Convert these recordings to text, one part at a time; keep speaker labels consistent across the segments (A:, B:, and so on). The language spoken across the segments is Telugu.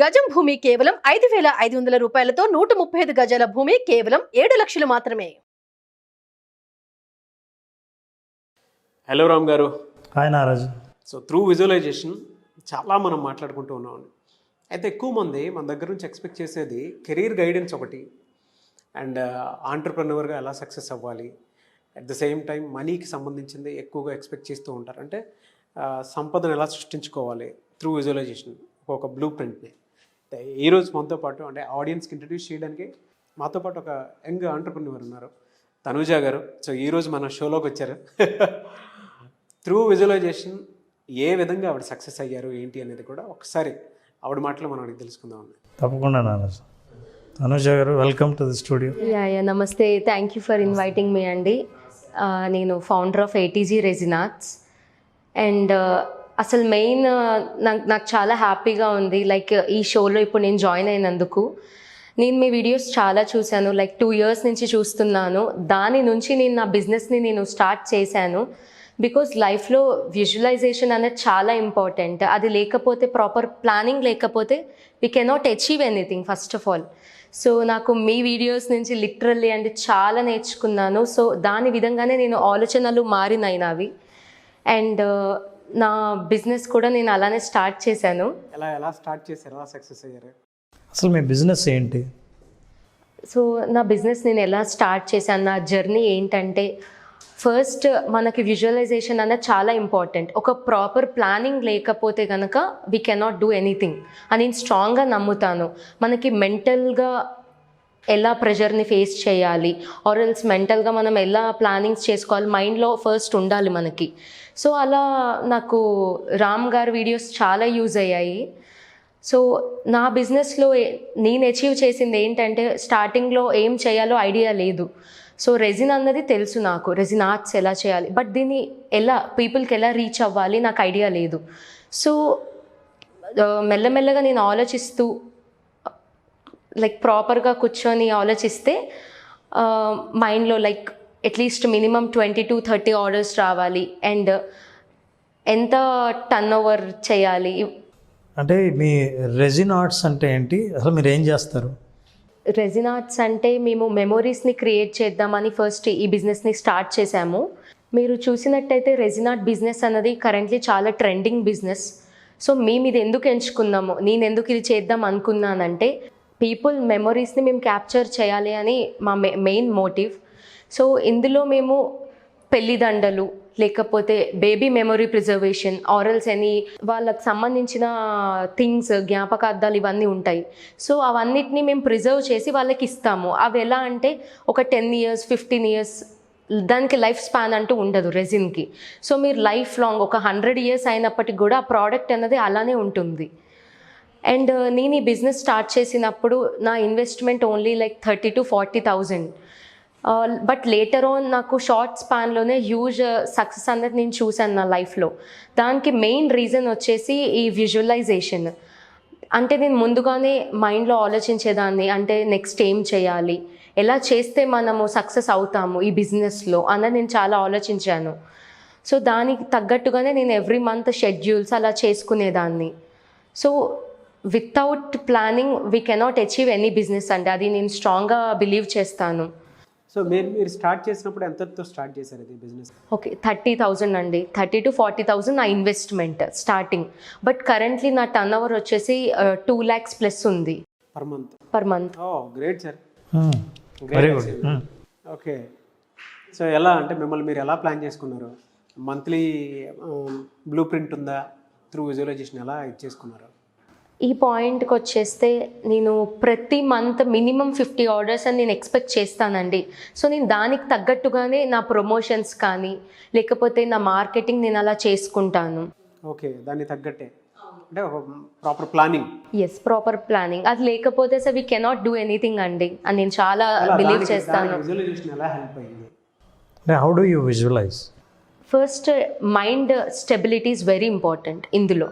A: గజం భూమి కేవలం 5,500 రూపాయలతో 135 గజాల భూమి కేవలం 7 లక్షలు మాత్రమే.
B: హలో రామ్ గారు.
C: హాయ్ నారాజు.
B: సో త్రూ విజువలైజేషన్ చాలా మనం మాట్లాడుకుంటూ ఉన్నామండి. అయితే ఎక్కువ మంది మన దగ్గర నుంచి ఎక్స్పెక్ట్ చేసేది కెరీర్ గైడెన్స్ ఒకటి, అండ్ ఆంటర్ప్రెన్యూర్గా ఎలా సక్సెస్ అవ్వాలి, అట్ ద సేమ్ టైం మనీకి సంబంధించింది ఎక్కువగా ఎక్స్పెక్ట్ చేస్తూ ఉంటారు. అంటే సంపదను ఎలా సృష్టించుకోవాలి త్రూ విజువలైజేషన్, ఒక బ్లూ ప్రింట్ని. ఈరోజు మనతో పాటు అంటే ఆడియన్స్కి ఇంట్రడ్యూస్ చేయడానికి మాతో పాటు ఒక యంగ్ ఆంటర్ప్రెన్యూర్ ఉన్నారు, తనూజా గారు. సో ఈరోజు మన షోలోకి వచ్చారు. త్రూ విజువలైజేషన్ ఏ విధంగా ఆవిడ సక్సెస్ అయ్యారు ఏంటి అనేది కూడా ఒకసారి ఆవిడ మాటలో మనం అడిగి తెలుసుకుందామండి.
C: తప్పకుండా నారాజు. తనూజా గారు, వెల్కమ్ టు ది స్టూడియో.
D: నమస్తే, థ్యాంక్ యూ ఫర్ ఇన్వైటింగ్ మీ అండి. నేను founder of ATG resin arts. And అసలు మెయిన్ నాకు చాలా హ్యాపీగా ఉంది లైక్ ఈ షోలో ఇప్పుడు నేను జాయిన్ అయినందుకు. నేను మీ వీడియోస్ చాలా చూశాను, లైక్ 2 years నుంచి చూస్తున్నాను. దాని నుంచి నేను నా బిజినెస్ని స్టార్ట్ చేశాను. బికాజ్ లైఫ్లో విజువలైజేషన్ అనేది చాలా ఇంపార్టెంట్. అది లేకపోతే, ప్రాపర్ ప్లానింగ్ లేకపోతే we cannot achieve anything first of all. So నాకు మీ వీడియోస్ నుంచి లిటరల్లీ అంటే చాలా నేర్చుకున్నాను. సో దాని విధంగానే నేను ఆలోచనలు మారినాయి నావి. అండ్ నా బిజినెస్ కూడా నేను అలానే స్టార్ట్ చేశాను.
B: ఎలా స్టార్ట్ చేశారు, ఎలా సక్సెస్ అయ్యారు?
C: అసలు మీ బిజినెస్ ఏంటి?
D: సో నా బిజినెస్ నేను ఎలా స్టార్ట్ చేశాను, నా జర్నీ ఏంటంటే, ఫస్ట్ మనకి విజువలైజేషన్ అనేది చాలా ఇంపార్టెంట్. ఒక ప్రాపర్ ప్లానింగ్ లేకపోతే కనుక వీ కెనాట్ డూ ఎనీథింగ్ అని నేను స్ట్రాంగ్గా నమ్ముతాను. మనకి మెంటల్గా ఎలా ప్రెషర్ని ఫేస్ చేయాలి, ఆర్ ఎల్స్ మెంటల్గా మనం ఎలా ప్లానింగ్స్ చేసుకోవాలి, మైండ్లో ఫస్ట్ ఉండాలి మనకి. సో అలా నాకు రామ్ గారి వీడియోస్ చాలా యూజ్ అయ్యాయి. సో నా బిజినెస్లో నేను అచీవ్ చేసింది ఏంటంటే, స్టార్టింగ్లో ఏం చేయాలో ఐడియా లేదు. సో రెజిన్ అన్నది తెలుసు నాకు, రెజిన్ ఆర్ట్స్ ఎలా చేయాలి, బట్ దీన్ని ఎలా పీపుల్కి ఎలా రీచ్ అవ్వాలి నాకు ఐడియా లేదు. సో మెల్లమెల్లగా నేను ఆలోచిస్తూ లైక్ ప్రాపర్గా కూర్చొని ఆలోచిస్తే మైండ్లో like at least minimum 20 to 30 orders రావాలి, అండ్ ఎంత టర్న్ ఓవర్ చేయాలి.
C: అంటే మీ రెజిన్ ఆర్ట్స్ అంటే ఏంటి, అసలు మీరు ఏం చేస్తారు?
D: రెజిన్ ఆర్ట్స్ అంటే మేము మెమొరీస్ని క్రియేట్ చేద్దామని ఫస్ట్ ఈ బిజినెస్ని స్టార్ట్ చేశాము. మీరు చూసినట్టయితే రెజిన్ ఆర్ట్ బిజినెస్ అన్నది కరెంట్లీ చాలా ట్రెండింగ్ బిజినెస్. సో మేము ఇది ఎందుకు ఎంచుకున్నాము, నేను ఎందుకు ఇది చేద్దాం అనుకున్నానంటే, పీపుల్ మెమొరీస్ని మేము క్యాప్చర్ చేయాలి అని మా మెయిన్ మోటివ్. సో ఇందులో మేము పెళ్లిదండలు, లేకపోతే బేబీ మెమొరీ ప్రిజర్వేషన్, ఆరల్స్ అని వాళ్ళకి సంబంధించిన థింగ్స్, జ్ఞాపకార్థాలు ఇవన్నీ ఉంటాయి. సో అవన్నిటిని మేము ప్రిజర్వ్ చేసి వాళ్ళకి ఇస్తాము. అవి ఎలా అంటే ఒక 10 years 15 years దానికి లైఫ్ స్పాన్ అంటూ ఉండదు రెజిన్కి. సో మీరు లైఫ్ లాంగ్ ఒక 100 years అయినప్పటికి కూడా ఆ ప్రోడక్ట్ అన్నది అలానే ఉంటుంది. అండ్ నేను ఈ బిజినెస్ స్టార్ట్ చేసినప్పుడు నా investment only like 30 to 40,000. But later on నాకు షార్ట్ స్పాన్లోనే హ్యూజ్ సక్సెస్ అనేది నేను చూశాను నా లైఫ్లో. దానికి మెయిన్ రీజన్ వచ్చేసి ఈ విజువలైజేషన్. అంటే నేను ముందుగానే మైండ్లో ఆలోచించేదాన్ని, అంటే నెక్స్ట్ ఏం చేయాలి, ఎలా చేస్తే మనము సక్సెస్ అవుతాము ఈ బిజినెస్లో అన్నది నేను చాలా ఆలోచించాను. సో దానికి తగ్గట్టుగానే నేను ఎవ్రీ మంత్ షెడ్యూల్స్ అలా చేసుకునేదాన్ని. So without planning we cannot achieve any business అంటే అది నేను స్ట్రాంగ్గా బిలీవ్ చేస్తాను.
B: సో మీరు స్టార్ట్ చేసినప్పుడు ఎంతతో స్టార్ట్ చేశారు ఇది బిజినెస్?
D: ఓకే, 30,000 అండి. 30 to 40,000 నా ఇన్వెస్ట్మెంట్ స్టార్టింగ్. బట్ కరెంట్లీ నా టర్న్ ఓవర్ వచ్చేసి 2 lakhs ప్లస్ ఉంది per month.
B: Oh great sir,
C: very good.
B: Okay. So ఎలా అంటే మిమ్మల్ని మీరు ఎలా ప్లాన్ చేసుకున్నారు? మంత్లీ బ్లూ ప్రింట్ ఉందా? త్రూ విజువలైజేషన్ ఎలా చేసుకున్నారు?
D: ఈ పాయింట్కి వచ్చేస్తే నేను ప్రతి మంత్ మినిమం 50 orders అని నేను ఎక్స్పెక్ట్ చేస్తానండి. సో నేను దానికి తగ్గట్టుగానే నా ప్రమోషన్స్ కానీ లేకపోతే నా మార్కెటింగ్ నేను అలా చేసుకుంటాను.
B: ఓకే, దాన్ని తగ్గట్టే అంటే ఒక proper planning.
D: Yes, proper planning. అది లేకపోతే sir we cannot do anything అండి అని నేను చాలా బిలీవ్ చేస్తాను.
B: విజువలైజేషన్ ఎలా హెల్ప్ అయింది?
C: అంటే how do you visualize?
D: First mind stability is very important ఇందులో.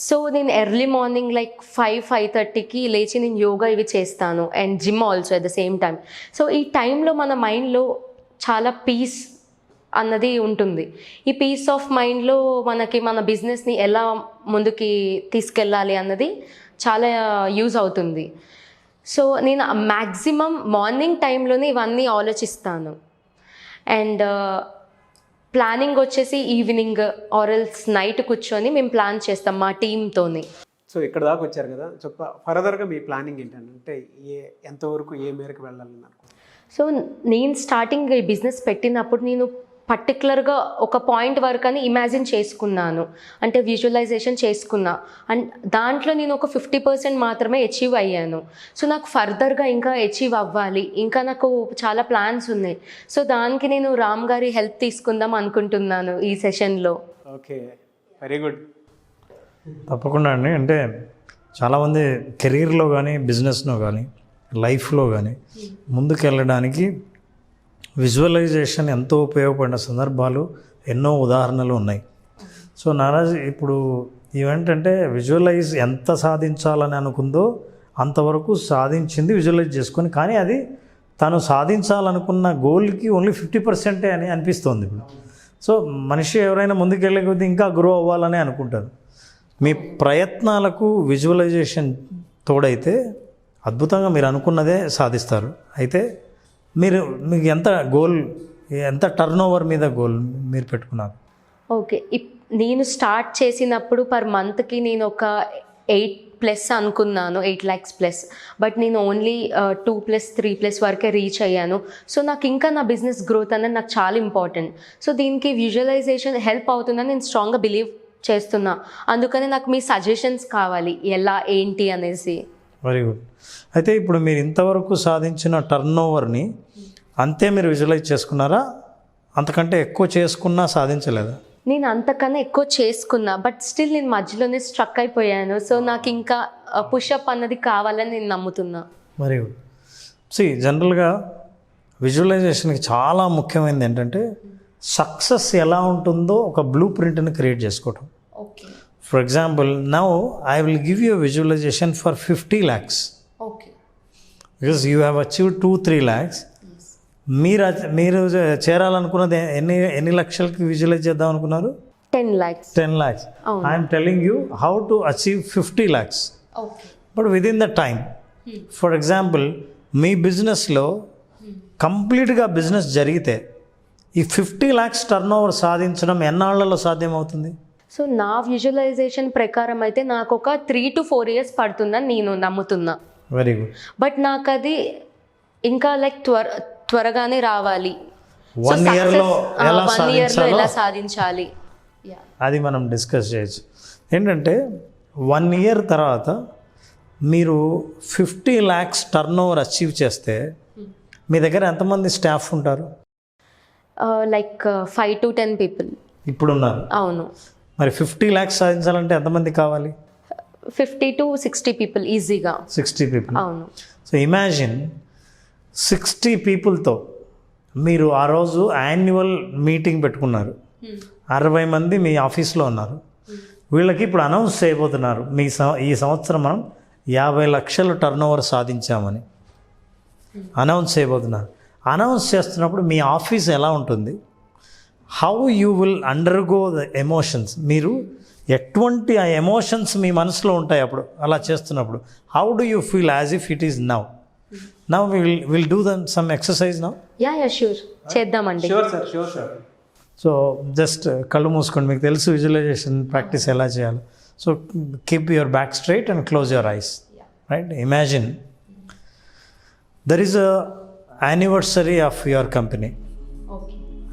D: సో నేను ఎర్లీ మార్నింగ్ లైక్ 5-5:30కి లేచి నేను యోగా ఇవి చేస్తాను, and gym also at the same time. So ఈ టైంలో మన మైండ్లో చాలా పీస్ అన్నది ఉంటుంది. ఈ పీస్ ఆఫ్ మైండ్లో మనకి మన బిజినెస్ని ఎలా ముందుకి తీసుకెళ్ళాలి అన్నది చాలా యూజ్ అవుతుంది. సో నేను మ్యాక్సిమం మార్నింగ్ టైంలోనే ఇవన్నీ ఆలోచిస్తాను. అండ్ ప్లానింగ్ వచ్చేసి ఈవినింగ్ ఆర్ఎల్స్ నైట్ కూర్చొని మేము ప్లాన్ చేస్తాం మా టీంతోని.
B: సో ఇక్కడ దాకా వచ్చారు కదా, సో ఫర్దర్గా మీ ప్లానింగ్ ఏంటంటే ఎంతవరకు ఏ మేరకు వెళ్ళాలని అనుకుంటున్నారు?
D: సో నేను స్టార్టింగ్ ఈ బిజినెస్ పెట్టినప్పుడు నేను పర్టికులర్గా ఒక పాయింట్ వరకు అని ఇమాజిన్ చేసుకున్నాను, అంటే విజువలైజేషన్ చేసుకున్నా. అండ్ దాంట్లో నేను ఒక 50% మాత్రమే అచీవ్ అయ్యాను. సో నాకు ఫర్దర్గా ఇంకా అచీవ్ అవ్వాలి, ఇంకా నాకు చాలా ప్లాన్స్ ఉన్నాయి. సో దానికి నేను రామ్ గారి హెల్ప్ తీసుకుందాం అనుకుంటున్నాను ఈ సెషన్లో.
B: Okay, very good.
C: తప్పకుండా అండి. అంటే చాలామంది కెరీర్లో కానీ బిజినెస్లో కానీ లైఫ్లో కానీ ముందుకు వెళ్ళడానికి విజువలైజేషన్ ఎంతో ఉపయోగపడిన సందర్భాలు ఎన్నో ఉదాహరణలు ఉన్నాయి. సో నారాజ్ ఇప్పుడు ఇవేంటంటే విజువలైజ్ ఎంత సాధించాలని అనుకుందో అంతవరకు సాధించింది విజువలైజ్ చేసుకొని, కానీ అది తను సాధించాలనుకున్న గోల్కి ఓన్లీ 50% అని అనిపిస్తుంది ఇప్పుడు. సో మనిషి ఎవరైనా ముందుకెళ్ళే కొద్దీ ఇంకా గ్రో అవ్వాలని అనుకుంటారు. మీ ప్రయత్నాలకు విజువలైజేషన్ తోడైతే అద్భుతంగా మీరు అనుకున్నదే సాధిస్తారు. అయితే మీకు ఎంత టర్న్ ఓవర్ మీద గోల్ మీరు పెట్టుకున్నారు?
D: ఓకే, నేను స్టార్ట్ చేసినప్పుడు పర్ మంత్కి నేను ఒక 8+ అనుకున్నాను, 8 lakhs+. బట్ నేను ఓన్లీ 2+, 3+ వరకే రీచ్ అయ్యాను. సో నాకు ఇంకా నా బిజినెస్ గ్రోత్ అనేది నాకు చాలా ఇంపార్టెంట్. సో దీనికి విజువలైజేషన్ హెల్ప్ అవుతుందని నేను స్ట్రాంగ్గా బిలీవ్ చేస్తున్నా. అందుకని నాకు మీ సజెషన్స్ కావాలి, ఎలా ఏంటి అనేసి.
C: Very good. అయితే ఇప్పుడు మీరు ఇంతవరకు సాధించిన టర్న్ ఓవర్ని అంతే మీరు విజువలైజ్ చేసుకున్నారా? అంతకంటే ఎక్కువ చేసుకున్నా సాధించలేదా?
D: నేను అంతకన్నా ఎక్కువ చేసుకున్నా, బట్ స్టిల్ నేను మధ్యలోనే స్ట్రక్ అయిపోయాను. సో నాకు ఇంకా పుషప్ అన్నది కావాలని నేను నమ్ముతున్నా.
C: Very good. జనరల్గా విజువలైజేషన్కి చాలా ముఖ్యమైనది ఏంటంటే సక్సెస్ ఎలా ఉంటుందో ఒక బ్లూ ప్రింట్ని క్రియేట్ చేసుకోవటం.
D: Okay.
C: For example, now I will give you visualisation for 50 lakhs.
D: Okay.
C: Because you have achieved 2-3 lakhs. మీరు చేరాలనుకున్నది ఎన్ని లక్షలకి విజువలైజ్ చేద్దాం అనుకున్నారు?
D: 10 lakhs.
C: 10 lakhs. I'm telling you how to achieve 50 lakhs.
D: Okay.
C: But within the time. For example, మీ బిజినెస్లో కంప్లీట్గా బిజినెస్ జరిగితే ఈ 50 lakhs టర్న్ ఓవర్ సాధించడం ఎన్నాళ్లలో సాధ్యమవుతుంది?
D: సో నా విజువలైజేషన్ ప్రకారం అయితే నాకు ఒక 3 to 4 years పడుతుందని నేను నమ్ముతున్నా.
C: Very good.
D: బట్ నాకు అది ఇంకా త్వరగానే రావాలి.
C: 1 yearలో
D: ఎలా సాధించాలి
C: అది మనం డిస్కస్ చేయొచ్చు. ఏంటంటే 1 year తర్వాత మీరు 50 lakhs టర్న్ ఓవర్ అచీవ్ చేస్తే మీ దగ్గర ఎంతమంది స్టాఫ్ ఉంటారు?
D: లైక్ 5 to 10 people
C: ఇప్పుడు ఉన్నారు.
D: అవును.
C: మరి 50 lakhs సాధించాలంటే ఎంతమంది కావాలి?
D: 50 to 60 people ఈజీగా.
C: 60 people.
D: అవును.
C: సో ఇమాజిన్ 60 peopleతో మీరు ఆ రోజు యాన్యువల్ మీటింగ్ పెట్టుకున్నారు. 60 మంది మీ ఆఫీస్లో ఉన్నారు. వీళ్ళకి ఇప్పుడు అనౌన్స్ చేయబోతున్నారు, ఈ సంవత్సరం మనం 50 లక్షలు టర్న్ ఓవర్ సాధించామని అనౌన్స్ చేయబోతున్నారు. అనౌన్స్ చేస్తున్నప్పుడు మీ ఆఫీస్ ఎలా ఉంటుంది? How you will undergo the emotions? మీరు ఎటువంటి ఆ ఎమోషన్స్ మీ మనసులో ఉంటాయి అప్పుడు అలా చేస్తున్నప్పుడు? How do you feel as if it is now? Now will do some exercise now.
D: Yeah sure, చేద్దామండి.
B: షూర్.
C: సో జస్ట్ కళ్ళు మూసుకోండి, మీకు తెలుసు విజువలైజేషన్ ప్రాక్టీస్ ఎలా చేయాలి. So keep your back straight and close your eyes. Right? Imagine there is a anniversary of your company.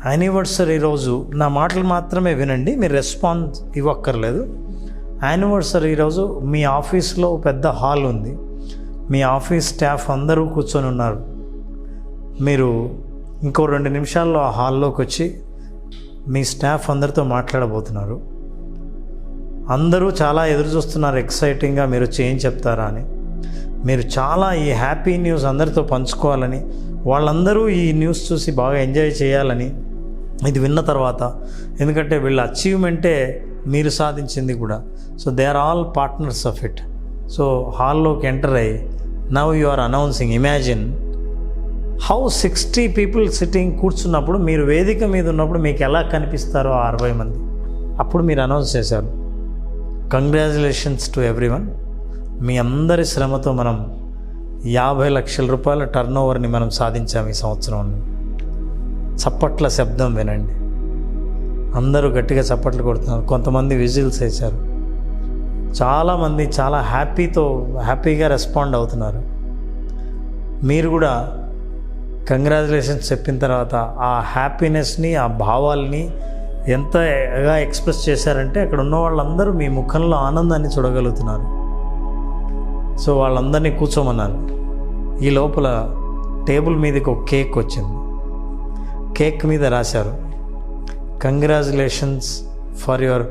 C: Anniversary రోజు నా మాటలు మాత్రమే వినండి, మీరు రెస్పాన్స్ ఇవ్వక్కర్లేదు. యానివర్సరీ రోజు మీ ఆఫీస్లో పెద్ద హాల్ ఉంది. మీ ఆఫీస్ స్టాఫ్ అందరూ కూర్చొని ఉన్నారు. మీరు ఇంకో 2 నిమిషాల్లో ఆ హాల్లోకి వచ్చి మీ స్టాఫ్ అందరితో మాట్లాడబోతున్నారు. అందరూ చాలా ఎదురు చూస్తున్నారు ఎక్సైటింగ్గా మీరు వచ్చి ఏం చెప్తారా అని. మీరు చాలా ఈ హ్యాపీ న్యూస్ అందరితో పంచుకోవాలని, వాళ్ళందరూ ఈ న్యూస్ చూసి బాగా ఎంజాయ్ చేయాలని ఇది విన్న తర్వాత, ఎందుకంటే వీళ్ళ అచీవ్మెంటే మీరు సాధించింది కూడా. So they are all partners of it. So హాల్లోకి ఎంటర్ అయ్యి now you are announcing. Imagine how 60 people sitting కూర్చున్నప్పుడు, మీరు వేదిక మీద ఉన్నప్పుడు మీకు ఎలా కనిపిస్తారో 60 మంది. అప్పుడు మీరు అనౌన్స్ చేశారు, కంగ్రాచులేషన్స్ టు ఎవ్రీవన్, మీ అందరి శ్రమతో మనం 50 లక్షల రూపాయల టర్న్ ఓవర్ని మనం సాధించాం ఈ సంవత్సరం. చప్పట్ల శబ్దం వినండి. అందరూ గట్టిగా చప్పట్లు కొడుతున్నారు. కొంతమంది విజిల్స్ వేశారు. చాలామంది చాలా హ్యాపీగా రెస్పాండ్ అవుతున్నారు. మీరు కూడా కంగ్రాచులేషన్స్ చెప్పిన తర్వాత ఆ హ్యాపీనెస్ని, ఆ భావాల్ని ఎంతగా ఎక్స్ప్రెస్ చేశారంటే అక్కడ ఉన్న వాళ్ళందరూ మీ ముఖంలో ఆనందాన్ని చూడగలుగుతున్నారు. సో వాళ్ళందరినీ కూర్చోమన్నారు. ఈ లోపల టేబుల్ మీదకి ఒక కేక్ వచ్చింది. కేక్ మీద రాశారు, congratulations for your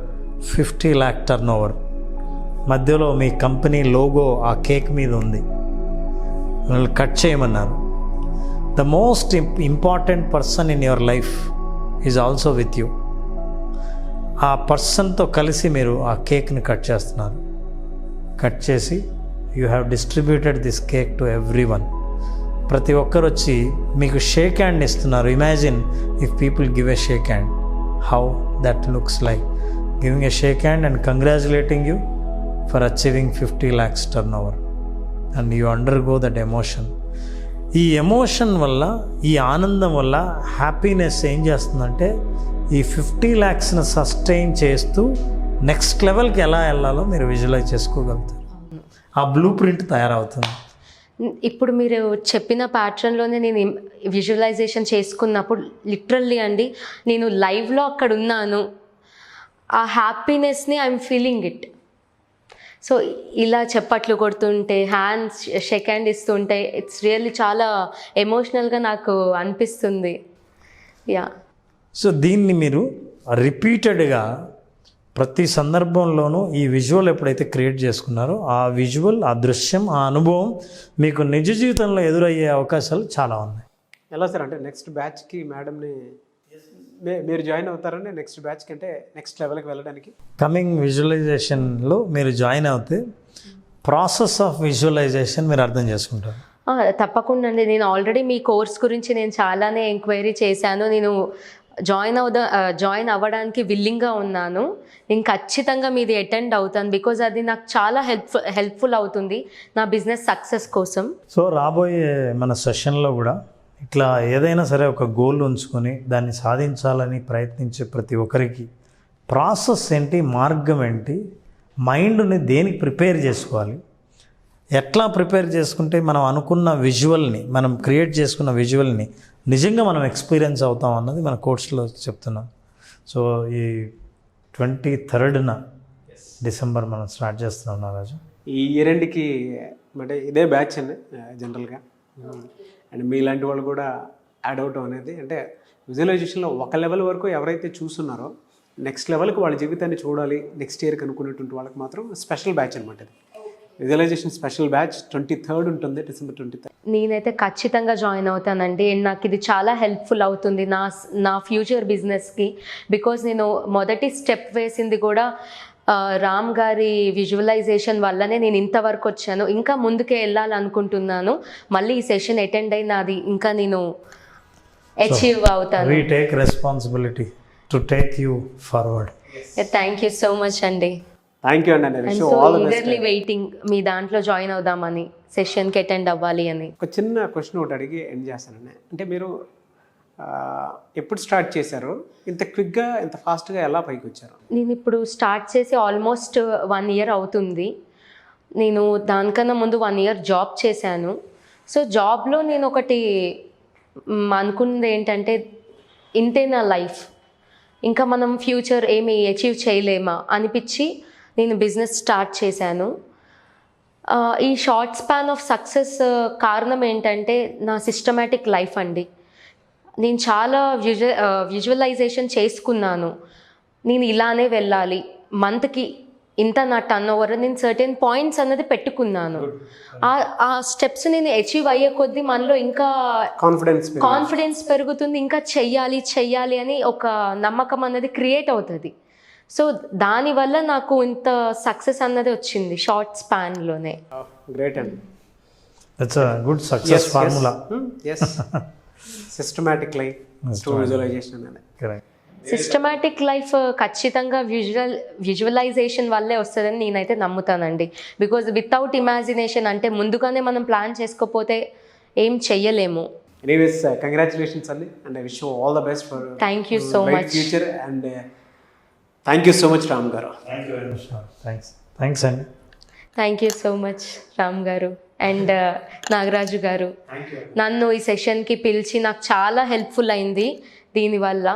C: 50 lakh turn over. మధ్యలో మీ కంపెనీ లోగో ఆ కేక్ మీద ఉంది. వాళ్ళు కట్ చేయమన్నారు. The most important person in your life is also with you. ఆ పర్సన్తో కలిసి మీరు ఆ కేక్ని కట్ చేస్తున్నారు. కట్ చేసి you have distributed this cake to everyone. ప్రతి ఒక్కరు వచ్చి మీకు షేక్ హ్యాండ్ ఇస్తున్నారు. Imagine if people give a shake hand, how that looks like. Giving a shake hand and congratulating you for achieving 50 lakhs turn over and you undergo that emotion. ఈ ఎమోషన్ వల్ల, ఈ ఆనందం వల్ల హ్యాపీనెస్ ఏం చేస్తుందంటే ఈ 50 lakhsని సస్టైన్ చేస్తూ నెక్స్ట్ లెవెల్కి ఎలా వెళ్ళాలో మీరు విజువలైజ్ చేసుకోగలుగుతారు. ఆ బ్లూ ప్రింట్ తయారవుతుంది.
D: ఇప్పుడు మీరు చెప్పిన ప్యాటర్న్లోనే నేను విజువలైజేషన్ చేసుకున్నప్పుడు లిటరల్లీ అండి, నేను లైవ్లో అక్కడ ఉన్నాను. ఆ హ్యాపీనెస్ని ఐఎమ్ ఫీలింగ్ ఇట్. సో ఇలా చప్పట్లు కొడుతుంటే, హ్యాండ్స్ షేక్ హ్యాండ్ ఇస్తుంటే ఇట్స్ రియల్లీ చాలా ఎమోషనల్గా నాకు అనిపిస్తుంది. యా. సో
C: దీన్ని మీరు రిపీటెడ్గా ప్రతి సందర్భంలోనూ ఈ విజువల్ ఎప్పుడైతే క్రియేట్ చేసుకున్నారో ఆ విజువల్, ఆ దృశ్యం, ఆ అనుభవం మీకు నిజ జీవితంలో ఎదురయ్యే అవకాశాలు చాలా ఉన్నాయి.
B: ఎలా సార్ అంటే నెక్స్ట్ బ్యాచ్కి మేడంని మీరు జాయిన్ అవుతారని నెక్స్ట్ బ్యాచ్కి అంటే నెక్స్ట్ లెవెల్కి వెళ్ళడానికి
C: కమింగ్ విజువలైజేషన్లో మీరు జాయిన్ అవుతే ప్రాసెస్ ఆఫ్ విజువలైజేషన్ మీరు అర్థం చేసుకుంటారు.
D: తప్పకుండా అండి. నేను ఆల్రెడీ మీ కోర్స్ గురించి నేను చాలానే ఎంక్వైరీ చేశాను. నేను జాయిన్ అవ్వడానికి విల్లింగ్గా ఉన్నాను. నేను ఖచ్చితంగా మీది అటెండ్ అవుతాను. బికాజ్ అది నాకు చాలా హెల్ప్ఫుల్ అవుతుంది నా బిజినెస్ సక్సెస్ కోసం.
C: సో రాబోయే మన సెషన్లో కూడా ఇట్లా ఏదైనా సరే ఒక గోల్ ఉంచుకొని దాన్ని సాధించాలని ప్రయత్నించే ప్రతి ఒక్కరికి ప్రాసెస్ ఏంటి, మార్గం ఏంటి, మైండ్ని దేనికి ప్రిపేర్ చేసుకోవాలి, ఎట్లా ప్రిపేర్ చేసుకుంటే మనం అనుకున్న విజువల్ని, మనం క్రియేట్ చేసుకున్న విజువల్ని నిజంగా మనం ఎక్స్పీరియన్స్ అవుతాం అన్నది మన కోర్సులో చెప్తున్నాం. సో ఈ 23rd డిసెంబర్ మనం స్టార్ట్ చేస్తున్నాం నారాజు.
B: ఈ ఇయర్ ఎండ్కి అంటే ఇదే బ్యాచ్ అండి జనరల్గా. అండ్ మీలాంటి వాళ్ళు కూడా యాడ్ అవటం అనేది అంటే విజువలైజేషన్లో ఒక లెవెల్ వరకు ఎవరైతే చూస్తున్నారో నెక్స్ట్ లెవెల్కి వాళ్ళ జీవితాన్ని చూడాలి నెక్స్ట్ ఇయర్కి అనుకునేటువంటి వాళ్ళకి మాత్రం స్పెషల్ బ్యాచ్ అనమాట. ఇది విజువలైజేషన్ స్పెషల్ బ్యాచ్ 23rd ఉంటుంది, December 23rd.
D: నేనైతే ఖచ్చితంగా జాయిన్ అవుతానండి. అండ్ నాకు ఇది చాలా హెల్ప్ఫుల్ అవుతుంది నా ఫ్యూచర్ బిజినెస్కి. బికాజ్ నేను మొదటి స్టెప్ వేసింది కూడా రామ్ గారి విజువలైజేషన్ వల్లనే నేను ఇంతవరకు వచ్చాను. ఇంకా ముందుకే వెళ్ళాలనుకుంటున్నాను. మళ్ళీ ఈ సెషన్ అటెండ్ అయినది ఇంకా నేను అచీవ్ అవుతాను.
C: We take responsibility to take you forward.
D: Thank you so much అండి.
B: థ్యాంక్ యూ అండి.
D: అండ్ సో ఈగర్లీ వెయిటింగ్ మీ దాంట్లో జాయిన్ అవుదామని, సెషన్కి అటెండ్ అవ్వాలి అని.
B: ఒక చిన్న క్వశ్చన్ ఒకటి అడిగి ఎండ్ చేస్తానండి. అంటే మీరు ఎప్పుడు స్టార్ట్ చేశారు, ఇంత క్విక్గా ఇంత ఫాస్ట్గా ఎలా పైకి వచ్చారు?
D: నేను ఇప్పుడు స్టార్ట్ చేసి ఆల్మోస్ట్ 1 year అవుతుంది. నేను దానికన్నా ముందు 1 year జాబ్ చేశాను. సో జాబ్లో నేను ఒకటి అనుకున్నది ఏంటంటే, ఇంతే నా లైఫ్, ఇంకా మనం ఫ్యూచర్ ఏమి అచీవ్ చేయలేమా అనిపించి నేను బిజినెస్ స్టార్ట్ చేశాను. ఈ షార్ట్ స్పాన్ ఆఫ్ సక్సెస్ కారణం ఏంటంటే నా సిస్టమేటిక్ లైఫ్ అండి. నేను చాలా విజువలైజేషన్ చేసుకున్నాను. నేను ఇలానే వెళ్ళాలి, మంత్కి ఇంత నా టర్న్ ఓవర్, నేను సర్టెన్ పాయింట్స్ అన్నది పెట్టుకున్నాను. ఆ స్టెప్స్ నేను అచీవ్ అయ్యే కొద్దీ మనలో ఇంకా కాన్ఫిడెన్స్ పెరుగుతుంది. ఇంకా చెయ్యాలి అని ఒక నమ్మకం అన్నది క్రియేట్ అవుతుంది. సో దానివల్ల నాకు ఇంత సక్సెస్ అన్నది వచ్చింది షార్ట్ స్పాన్లోనే.
B: గ్రేట్ అండి.
C: That's a good success formula.
B: Systematic life through visualization అనేది.
C: కరెక్ట్.
D: సిస్టమాటిక్ లైఫ్ ఖచ్చితంగా విజువలైజేషన్ వల్లే వస్తుందని నేనైతే నమ్ముతానండి. బికాజ్ వితౌట్ ఇమాజినేషన్ అంటే ముందుగానే మనం ప్లాన్ చేసుకోకపోతే ఏం చెయ్యలేము.
B: ఎనీవేస్ కంగ్రాచులేషన్స్ అండి and I wish you all the best for
D: thank you so much.
B: Future and thank you so much Ram గారు.
C: థ్యాంక్స్ అండి.
D: Thank you so much Ram గారు అండ్ నాగరాజు గారు. నన్ను ఈ సెషన్కి పిలిచి నాకు చాలా హెల్ప్ఫుల్ అయింది దీనివల్ల.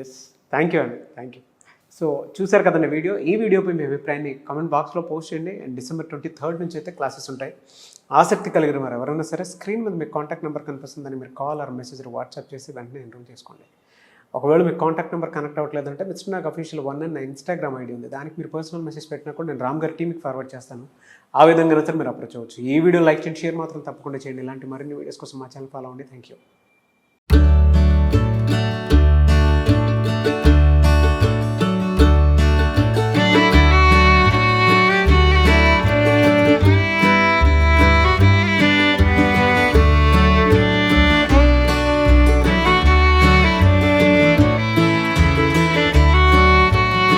B: ఎస్ థ్యాంక్ యూ అండి, థ్యాంక్ యూ. సో చూసారు కదండి వీడియో. ఈ వీడియోపై మీ అభిప్రాయాన్ని కామెంట్ బాక్స్లో పోస్ట్ చేయండి. అండ్ December 23rd నుంచి అయితే క్లాసెస్ ఉంటాయి. ఆసక్తి కలిగిన వారు ఎవరైనా సరే స్క్రీన్ మీద మీకు కాంటాక్ట్ నెంబర్ కనిపిస్తుందని మీరు కాల్ ఆర్ మెసేజ్ వాట్సాప్ చేసి వెంటనే ఎన్రోల్ చేసుకోండి. ఒకవేళ మీకు కాంటాక్ట్ నెంబర్ కనెక్ట్ అవ్వట్లేదంటే మిస్టర్ నాగ్ అఫీషియల్ 1 అని నా ఇన్స్టాగ్రామ్ ఐడి ఉంది. దానికి మీరు పర్సనల్ మెసేజ్ పెట్టినా కూడా నేను రామ్ గారి టీమ్కి ఫార్వర్డ్ చేస్తాను. ఆ విధంగా సరే మీరు అప్రోచ్ అవ్వచ్చు. ఈ వీడియో లైక్ చేయండి, షేర్ మాత్రం తప్పకుండా చేయండి. ఇలాంటి మరిన్ని వీడియోస్ కోసం మా ఛానల్ ఫాలో అవ్వండి. Thank you.